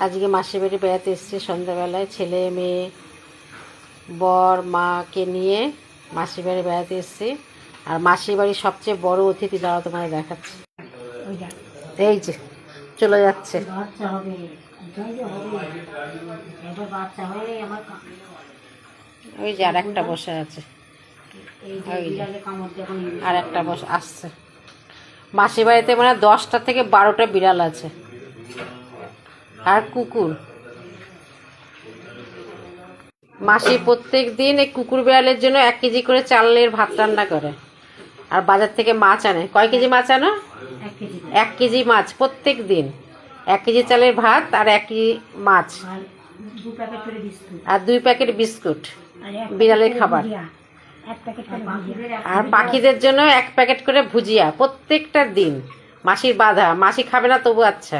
আজকে মাসির বাড়ি বেড়াতে এসছে সন্ধ্যাবেলায়, ছেলে মেয়ে বর মাকে নিয়ে মাসির বাড়ি বেড়াতে এসছি। আর মাসির বাড়ির সবচেয়ে বড় অতিথি যারা তোমায় দেখাচ্ছে, এই যে চলে যাচ্ছে। ওই যে আর একটা বসে আছে, আর একটা বসে আসছে। মাসির বাড়িতে মানে 10টা থেকে 12টা বিড়াল আছে আর কুকুর। মাসি প্রত্যেক দিন এই কুকুর বিড়ালের জন্য 1 কেজি করে চালের ভাত রান্না করে, আর বাজার থেকে মাছ আনে। কয় কেজি মাছ আনো? 1 কেজি মাছ প্রত্যেক দিন, 1 কেজি চালের ভাত আর 1 কেজি মাছ আর 2 প্যাকেট বিস্কুট বিড়ালের খাবার। আর পাখিদের জন্য 1 প্যাকেট করে ভুজিয়া প্রত্যেকটা দিন। মাসির বাধা, মাসি খাবে না তবু আচ্ছা।